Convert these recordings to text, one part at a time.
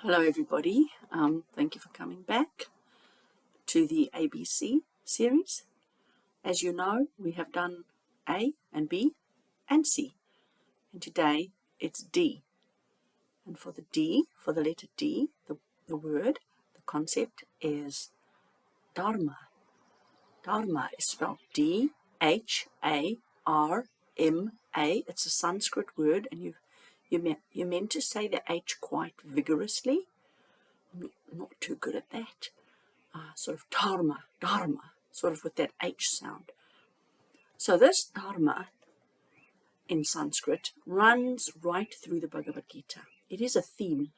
Hello everybody, thank you for coming back to the ABC series. As you know, we have done A and B and C, and today it's D. And for the letter D, the word, the concept is Dharma. Dharma is spelled D-H-A-R-M-A. It's a Sanskrit word, and you're meant to say the H quite vigorously. I'm not too good at that. Sort of Dharma, sort of with that H sound. So this Dharma in Sanskrit runs right through the Bhagavad Gita. It is a theme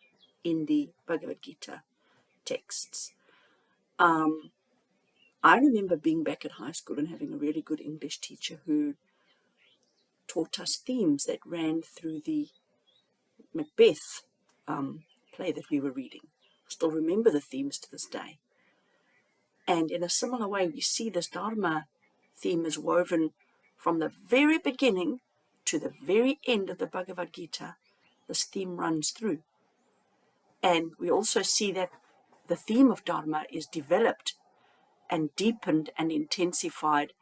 in the Bhagavad Gita texts. I remember being back at high school and having a really good English teacher who taught us themes that ran through the Macbeth play that we were reading. I still remember the themes to this day. And in a similar way, we see this Dharma theme is woven from the very beginning to the very end of the Bhagavad Gita. This theme runs through. And we also see that the theme of Dharma is developed and deepened and intensified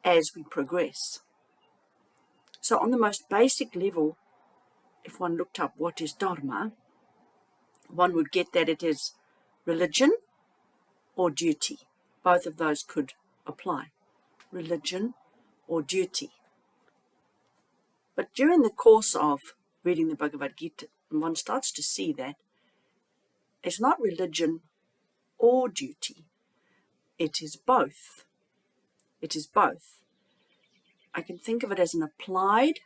as we progress. So on the most basic level, if one looked up what is Dharma, one would get that it is religion or duty. Both of those could apply. Religion or duty. But during the course of reading the Bhagavad Gita, one starts to see that it's not religion or duty. It is both. It is both. I can think of it as an applied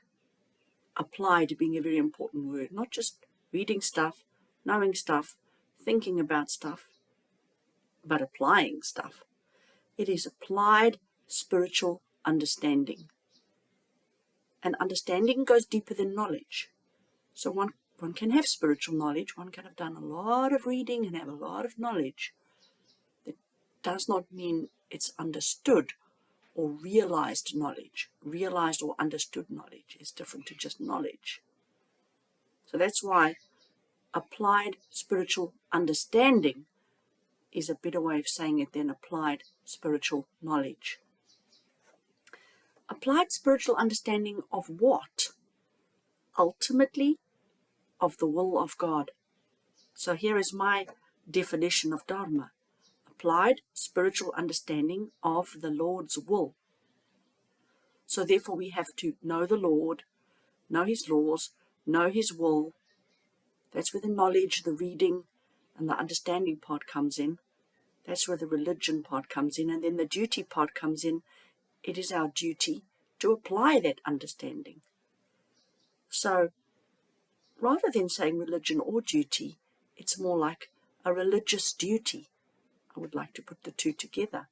being a very important word, not just reading stuff, knowing stuff, thinking about stuff, but applying stuff. It is applied spiritual understanding. And understanding goes deeper than knowledge. So one can have spiritual knowledge, one can have done a lot of reading and have a lot of knowledge. That does not mean it's understood or realized knowledge. Realized or understood knowledge is different to just knowledge. So that's why applied spiritual understanding is a better way of saying it than applied spiritual knowledge. Applied spiritual understanding of what? Ultimately, of the will of God. So here is my definition of Dharma. Applied spiritual understanding of the Lord's will. So therefore we have to know the Lord, know His laws, know His will. That's where the knowledge, the reading, and the understanding part comes in. That's where the religion part comes in. And then the duty part comes in. It is our duty to apply that understanding. So rather than saying religion or duty, it's more like a religious duty. I would like to put the two together.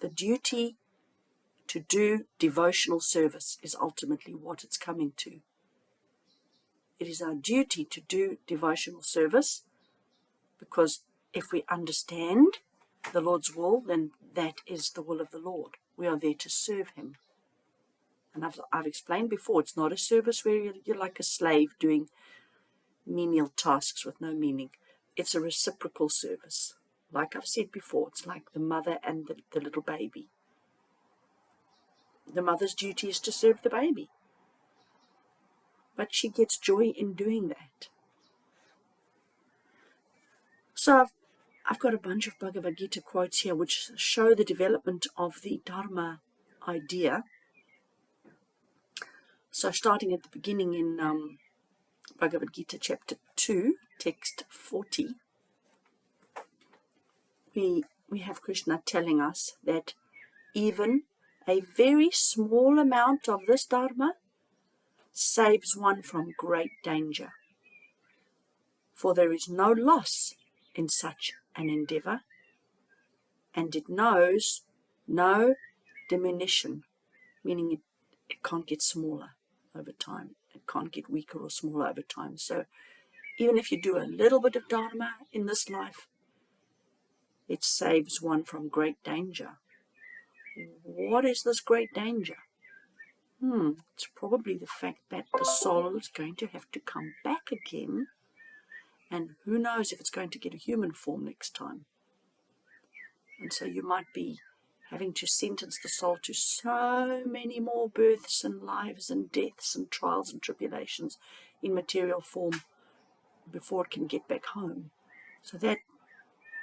The duty to do devotional service is ultimately what it's coming to. It is our duty to do devotional service because if we understand the Lord's will, then that is the will of the Lord. We are there to serve Him. And I've explained before, it's not a service where you're like a slave doing menial tasks with no meaning. It's a reciprocal service. Like I've said before, it's like the mother and the little baby. The mother's duty is to serve the baby. But she gets joy in doing that. So I've got a bunch of Bhagavad Gita quotes here which show the development of the Dharma idea. So starting at the beginning in Bhagavad Gita chapter 2, text 40, we have Krishna telling us that even a very small amount of this Dharma saves one from great danger. For there is no loss in such an endeavor, and it knows no diminution, meaning it can't get smaller over time. It can't get weaker or smaller over time. So even if you do a little bit of Dharma in this life, it saves one from great danger. What is this great danger? It's probably the fact that the soul is going to have to come back again, and who knows if it's going to get a human form next time. And so you might be having to sentence the soul to so many more births and lives and deaths and trials and tribulations in material form before it can get back home. So that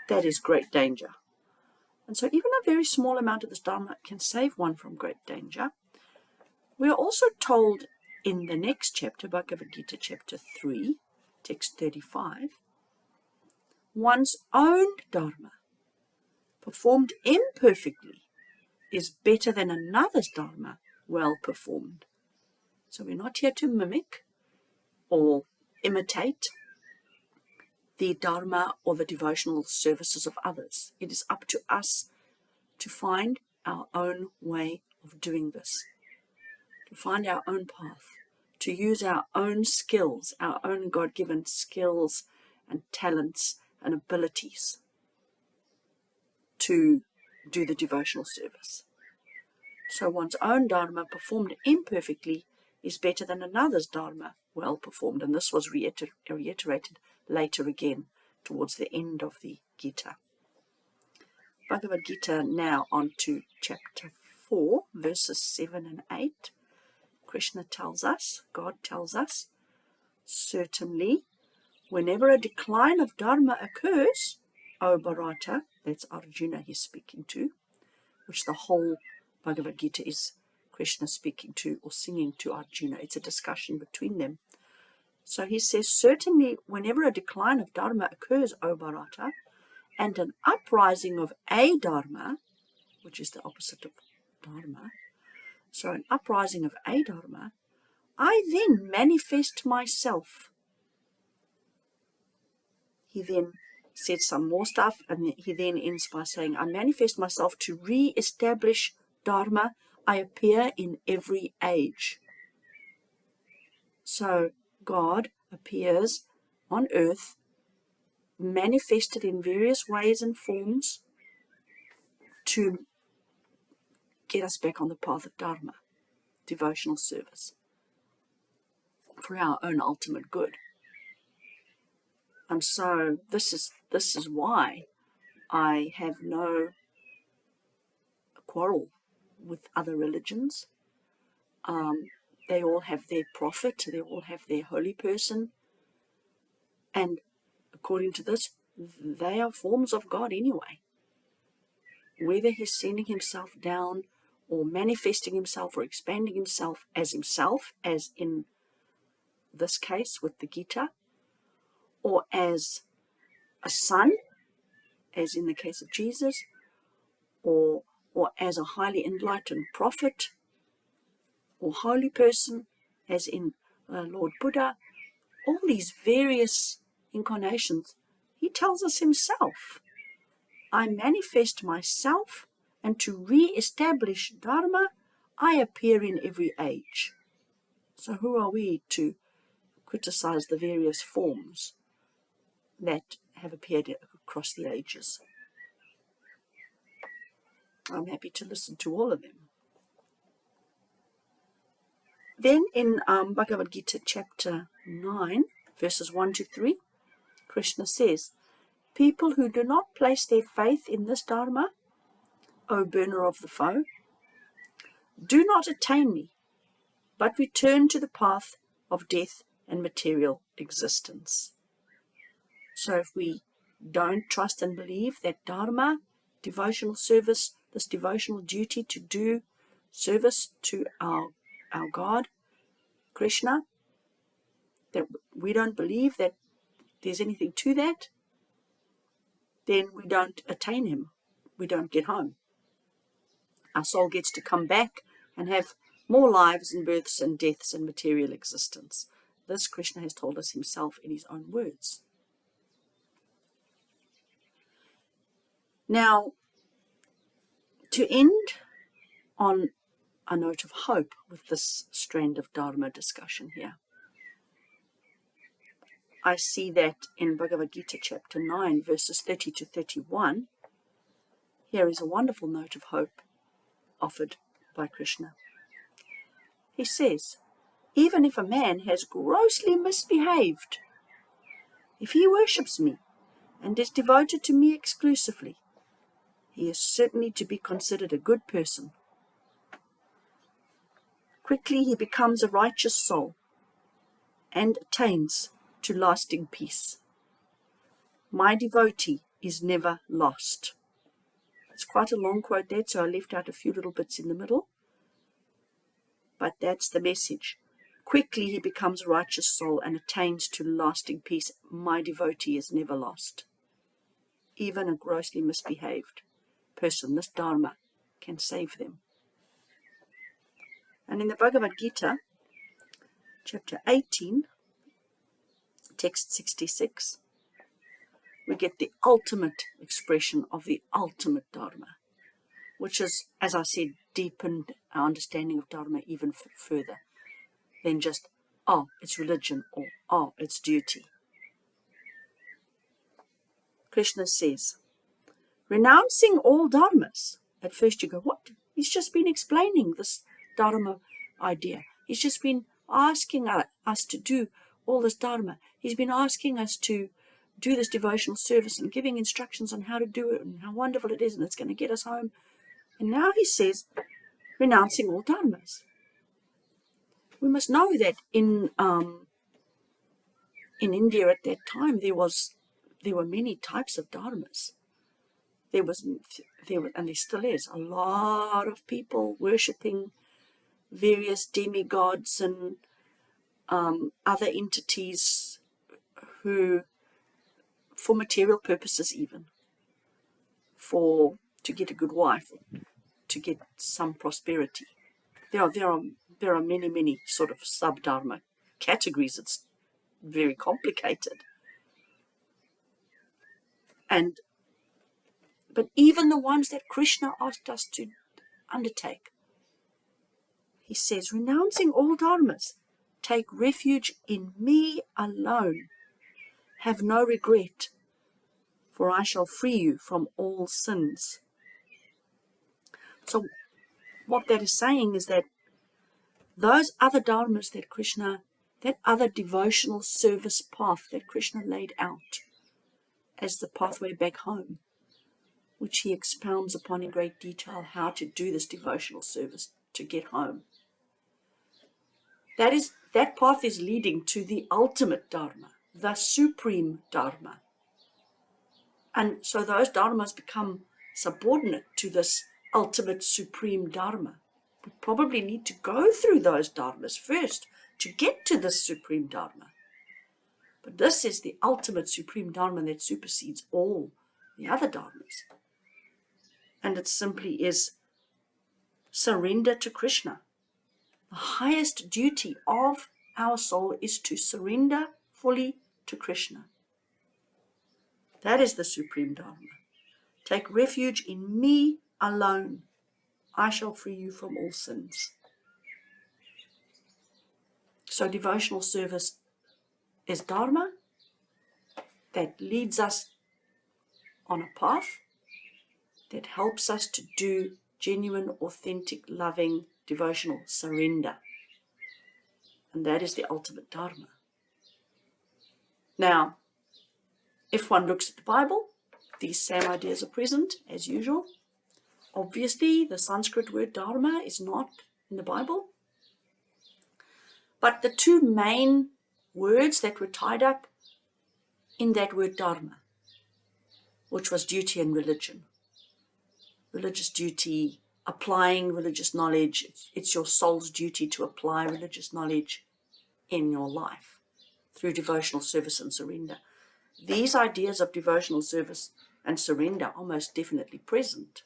is great danger. And so even a very small amount of this Dharma can save one from great danger. We are also told in the next chapter, Bhagavad Gita chapter 3, text 35, one's own Dharma, performed imperfectly, is better than another's Dharma, well performed. So we're not here to mimic or imitate the Dharma or the devotional services of others. It is up to us to find our own way of doing this, to find our own path, to use our own skills, our own God-given skills and talents and abilities to do the devotional service. So one's own Dharma performed imperfectly is better than another's Dharma well performed. And this was reiterated later again towards the end of the Gita. Bhagavad Gita now on to chapter 4, verses 7 and 8. Krishna tells us, God tells us, certainly, whenever a decline of Dharma occurs, O Bharata, that's Arjuna he's speaking to, which the whole Bhagavad Gita is Krishna speaking to or singing to Arjuna. It's a discussion between them. So he says, certainly whenever a decline of Dharma occurs, O Bharata, and an uprising of a Dharma, which is the opposite of Dharma, so an uprising of a Dharma, I then manifest myself. He then said some more stuff, and he then ends by saying, I manifest myself to re-establish Dharma. I appear in every age. So God appears on earth, manifested in various ways and forms to get us back on the path of Dharma, devotional service, for our own ultimate good. And so this is why I have no quarrel with other religions. They all have their prophet, they all have their holy person, and according to this, they are forms of God anyway. Whether he's sending himself down or manifesting himself or expanding himself, as in this case with the Gita, or as a son, as in the case of Jesus, or as a highly enlightened prophet or holy person, as in Lord Buddha, all these various incarnations, he tells us himself, I manifest myself, and to re-establish Dharma, I appear in every age. So who are we to criticize the various forms that have appeared across the ages? I'm happy to listen to all of them. Then in Bhagavad Gita chapter 9, verses 1 to 3, Krishna says, people who do not place their faith in this Dharma, O burner of the foe, do not attain me, but return to the path of death and material existence. So if we don't trust and believe that Dharma, devotional service, this devotional duty to do service to our God, Krishna, that we don't believe that there's anything to that, then we don't attain him. We don't get home. Our soul gets to come back and have more lives and births and deaths and material existence. This Krishna has told us himself in his own words. Now, to end on a note of hope with this strand of Dharma discussion here, I see that in Bhagavad Gita chapter 9, verses 30 to 31, here is a wonderful note of hope offered by Krishna. he says, even if a man has grossly misbehaved, if he worships me and is devoted to me exclusively, he is certainly to be considered a good person. Quickly he becomes a righteous soul and attains to lasting peace. My devotee is never lost. It's quite a long quote there, so I left out a few little bits in the middle. But that's the message. Quickly he becomes a righteous soul and attains to lasting peace. My devotee is never lost. Even a grossly misbehaved person, this Dharma can save them. And in the Bhagavad Gita, chapter 18, text 66, we get the ultimate expression of the ultimate Dharma, which is, as I said, deepened our understanding of Dharma even further than just, oh, it's religion, or oh, it's duty. Krishna says, renouncing all dharmas. At first you go, what? He's just been explaining this Dharma idea. He's just been asking us to do all this Dharma. He's been asking us to do this devotional service and giving instructions on how to do it and how wonderful it is and it's going to get us home. And now he says, renouncing all dharmas. We must know that in India at that time there were many types of dharmas. There were, and there still is, a lot of people worshipping various demigods and other entities who, for material purposes even, to get a good wife, to get some prosperity. There are many sort of sub-dharma categories. It's very complicated. But even the ones that Krishna asked us to undertake, he says, renouncing all dharmas, take refuge in me alone. Have no regret, for I shall free you from all sins. So what that is saying is that those other dharmas that Krishna, that other devotional service path that Krishna laid out as the pathway back home, which he expounds upon in great detail how to do this devotional service to get home. That path is leading to the ultimate Dharma, the supreme Dharma. And so those dharmas become subordinate to this ultimate supreme Dharma. We probably need to go through those dharmas first to get to this supreme Dharma. But this is the ultimate supreme Dharma that supersedes all the other dharmas. And it simply is surrender to Krishna. The highest duty of our soul is to surrender fully to Krishna. That is the supreme Dharma. Take refuge in me alone. I shall free you from all sins. So devotional service is Dharma that leads us on a path that helps us to do genuine, authentic, loving, devotional surrender. And that is the ultimate Dharma. Now, if one looks at the Bible, these same ideas are present as usual. Obviously, the Sanskrit word Dharma is not in the Bible. But the two main words that were tied up in that word Dharma, which was duty and religion. Religious duty, applying religious knowledge. It's your soul's duty to apply religious knowledge in your life through devotional service and surrender. These ideas of devotional service and surrender are most definitely present.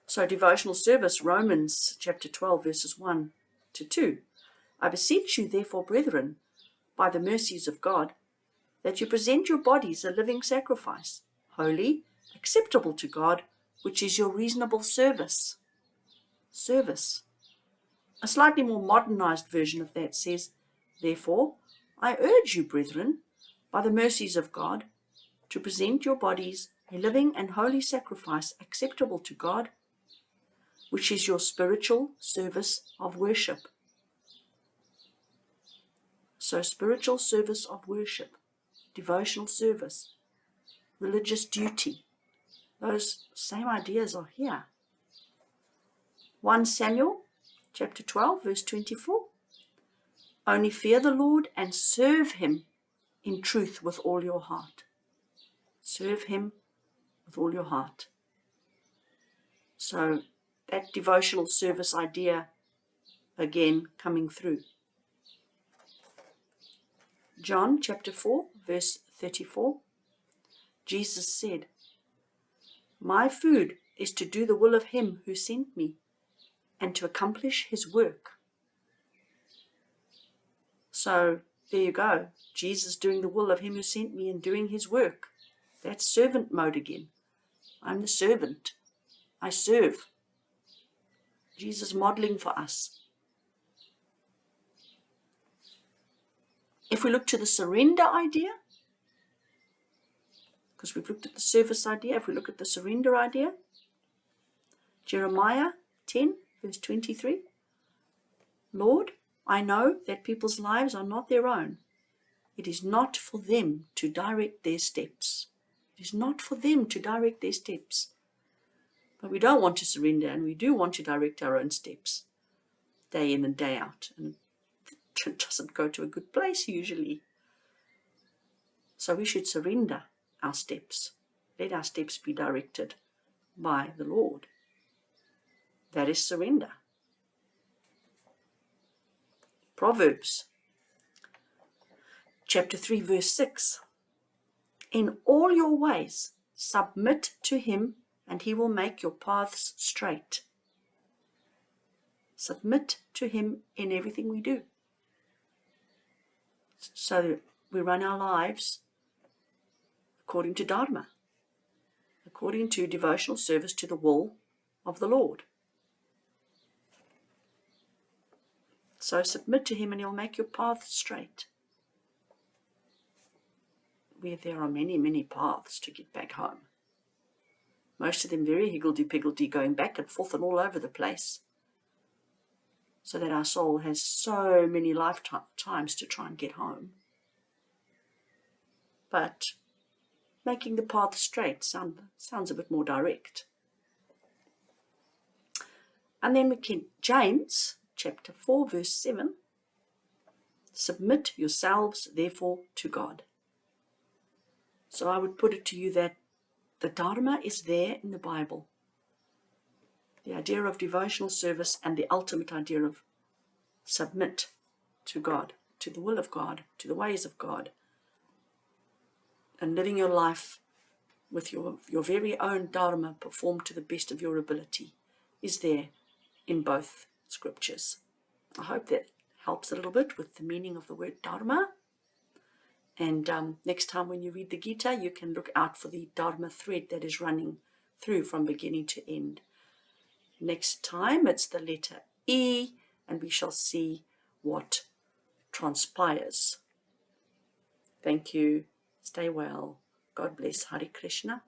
So devotional service, Romans chapter 12, verses 1 to 2. I beseech you, therefore, brethren, by the mercies of God, that you present your bodies a living sacrifice, holy, acceptable to God, which is your reasonable service. Service. A slightly more modernized version of that says, therefore, I urge you, brethren, by the mercies of God, to present your bodies a living and holy sacrifice acceptable to God, which is your spiritual service of worship. So spiritual service of worship, devotional service, religious duty, those same ideas are here. 1 Samuel chapter 12 verse 24. Only fear the Lord and serve him in truth with all your heart. Serve him with all your heart. So that devotional service idea again coming through. John chapter 4 verse 34. Jesus said, my food is to do the will of him who sent me and to accomplish his work. So there you go. Jesus doing the will of him who sent me and doing his work. That's servant mode again. I'm the servant. I serve. Jesus modeling for us. If we look to the surrender idea, because we've looked at the service idea, if we look at the surrender idea, Jeremiah 10 verse 23, Lord, I know that people's lives are not their own. It is not for them to direct their steps. It is not for them to direct their steps. But we don't want to surrender, and we do want to direct our own steps, day in and day out. And it doesn't go to a good place usually. So we should surrender our steps. Let our steps be directed by the Lord. That is surrender. Proverbs chapter 3 verse 6. In all your ways submit to him, and he will make your paths straight. Submit to him in everything we do. So we run our lives according to Dharma, according to devotional service to the will of the Lord. So submit to him and he'll make your path straight. Where there are many, many paths to get back home. Most of them very higgledy-piggledy, going back and forth and all over the place. So that our soul has so many lifetimes to try and get home. But making the path straight sounds a bit more direct. And then we can, James chapter 4 verse 7, submit yourselves therefore to God. So I would put it to you that the Dharma is there in the Bible. The idea of devotional service and the ultimate idea of submit to God, to the will of God, to the ways of God, and living your life with your very own Dharma performed to the best of your ability is there in both scriptures. I hope that helps a little bit with the meaning of the word Dharma. And next time when you read the Gita, you can look out for the Dharma thread that is running through from beginning to end. Next time it's the letter E, and we shall see what transpires. Thank you. Stay well. God bless. Hare Krishna.